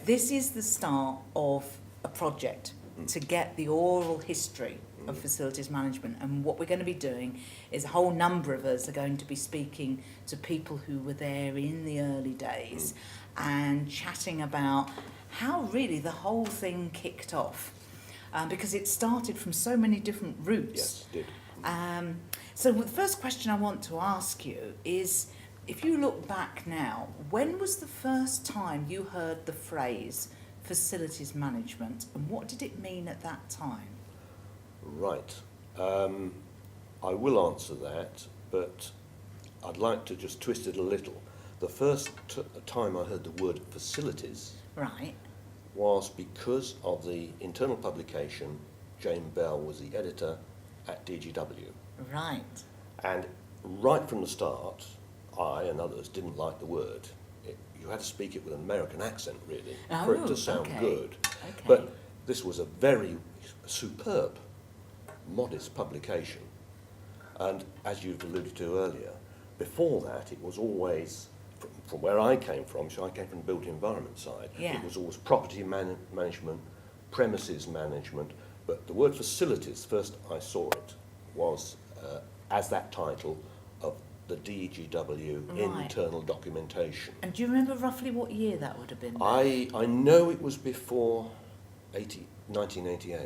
this is the start of a project to get the oral history of facilities management. And what we're going to be doing is a whole number of us are going to be speaking to people who were there in the early days and chatting about how really the whole thing kicked off. Because it started from so many different routes. Yes, it did. So the first question I want to ask you is, if you look back now, when was the first time you heard the phrase facilities management, and what did it mean at that time? Right. I will answer that, but I'd like to just twist it a little. The first time I heard the word facilities Right. was because of the internal publication. Jane Bell was the editor at DGW. Right. And right from the start, I and others didn't like the word. You had to speak it with an American accent, really, for it to sound good. Okay. But this was a very superb, modest publication. And as you've alluded to earlier, before that it was always, from where I came from, so I came from the built environment side, it was always property management, premises management, but the word facilities, first I saw it, was as that title of the DGW internal documentation. And do you remember roughly what year that would have been? I know it was before 1988.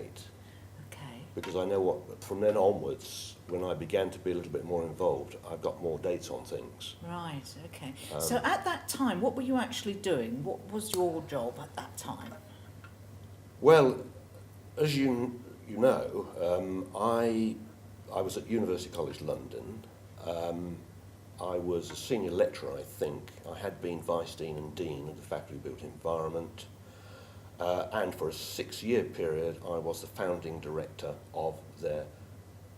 Okay. Because I know what, from then onwards, when I began to be a little bit more involved, I've got more dates on things. Right, okay. So at that time, what were you actually doing? What was your job at that time? Well, as you know, I was at University College London. I was a senior lecturer, I think. I had been Vice Dean and Dean of the Faculty of Built Environment. And for a 6-year period, I was the founding director of their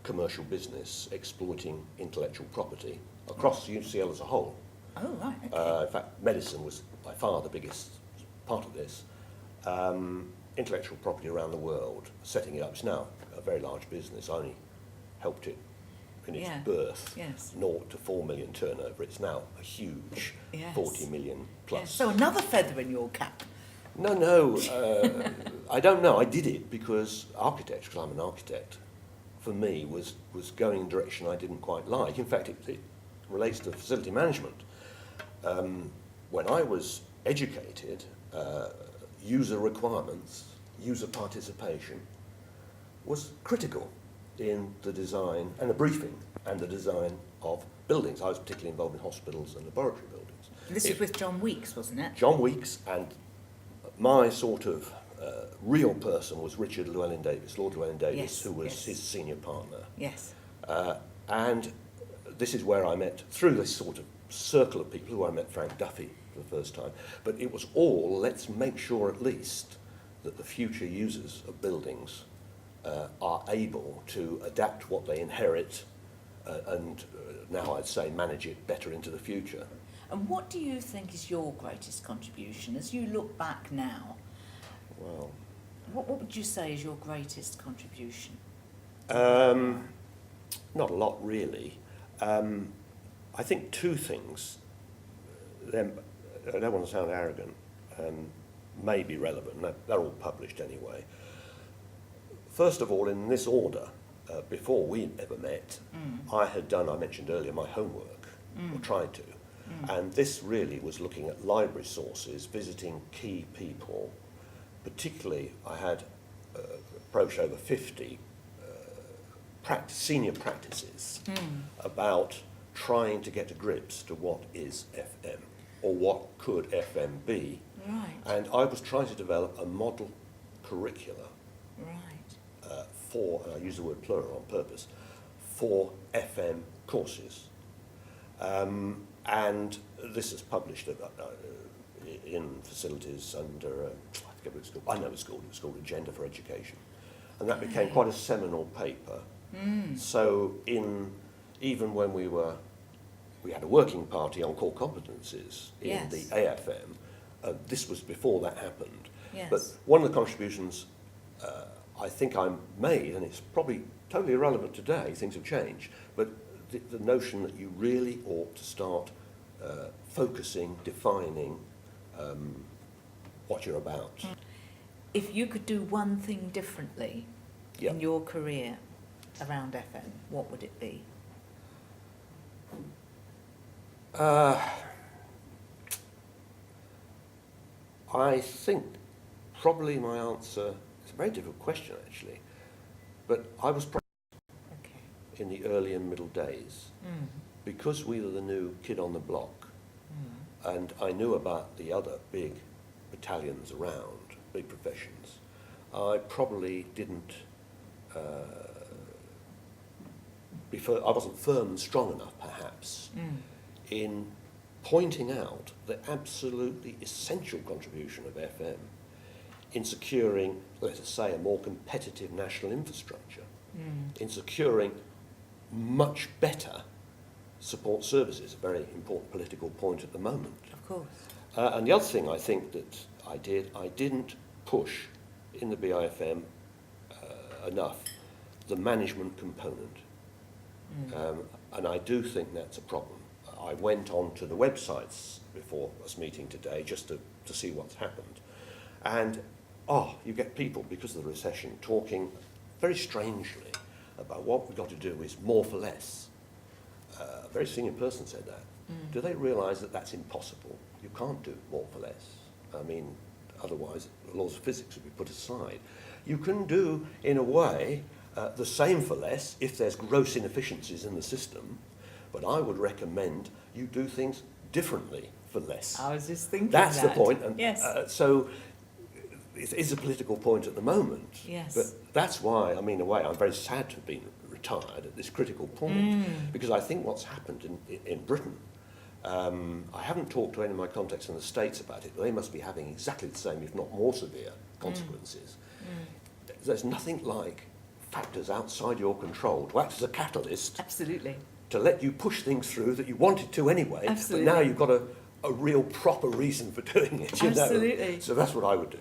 commercial business, exploiting intellectual property across UCL as a whole. Oh, right, okay. In fact, medicine was by far the biggest part of this. Intellectual property around the world, setting it up. It's now a very large business. I only helped it in its birth, 0 to 4 million turnover. It's now a huge 40 million plus. Yes. So another feather in your cap. No, I don't know. I did it because architecture, because I'm an architect, for me was going in a direction I didn't quite like. In fact, it relates to facility management. When I was educated, user requirements, user participation was critical in the design and the briefing and the design of buildings. I was particularly involved in hospitals and laboratory buildings. This is with John Weeks, wasn't it? John Weeks, and my sort of real person was Richard Llewellyn-Davies, Lord Llewellyn-Davies, who was his senior partner. Yes. And this is where I met, through this sort of circle of people, who I met Frank Duffy for the first time. But it was all, let's make sure at least that the future users of buildings are able to adapt what they inherit and now I'd say manage it better into the future. And what do you think is your greatest contribution as you look back now? Well, what would you say is your greatest contribution? Not a lot, really. I think two things, I don't want to sound arrogant, may be relevant. They're all published anyway. First of all, in this order, before we ever met, I had done, I mentioned earlier, my homework, or tried to. And this really was looking at library sources, visiting key people. Particularly, I had approached over 50 senior practices about trying to get to grips to what is FM, or what could FM be. Right. And I was trying to develop a model curricula for, and I use the word plural on purpose, for FM courses. And this is published in facilities under, I forget what it's called, I know it's called Agenda for Education. And that became quite a seminal paper. So even when we had a working party on core competencies in the AFM, this was before that happened. Yes. But one of the contributions I think I made, and it's probably totally irrelevant today, things have changed, but the notion that you really ought to start focusing, defining what you're about. If you could do one thing differently Yeah. in your career around FM, what would it be? I think probably my answer, it's a very difficult question actually, but I was probably Okay. in the early and middle days, Mm. because we were the new kid on the block, Mm. and I knew about the other big battalions around, big professions, I probably didn't, I wasn't firm and strong enough perhaps Mm. in pointing out the absolutely essential contribution of FM in securing, let us say, a more competitive national infrastructure, in securing much better support services, a very important political point at the moment. Of course. And the other thing I think that I didn't push in the BIFM enough the management component. And I do think that's a problem. I went on to the websites before this meeting today just to see what's happened. And, you get people, because of the recession, talking very strangely about what we've got to do is more for less. A very senior person said that. Do they realise that that's impossible? You can't do more for less. I mean, otherwise the laws of physics would be put aside. You can do, in a way, the same for less if there's gross inefficiencies in the system, but I would recommend you do things differently for less. I was just thinking That's that. the point. And, Yes. so it is a political point at the moment. Yes. But that's why, I mean, in a way, I'm very sad to have been retired at this critical point, because I think what's happened in Britain, I haven't talked to any of my contacts in the States about it, but they must be having exactly the same, if not more severe, consequences. There's nothing like factors outside your control to act as a catalyst Absolutely. to let you push things through that you wanted to anyway, Absolutely. but now you've got a real proper reason for doing it, you know. Absolutely. So that's what I would do.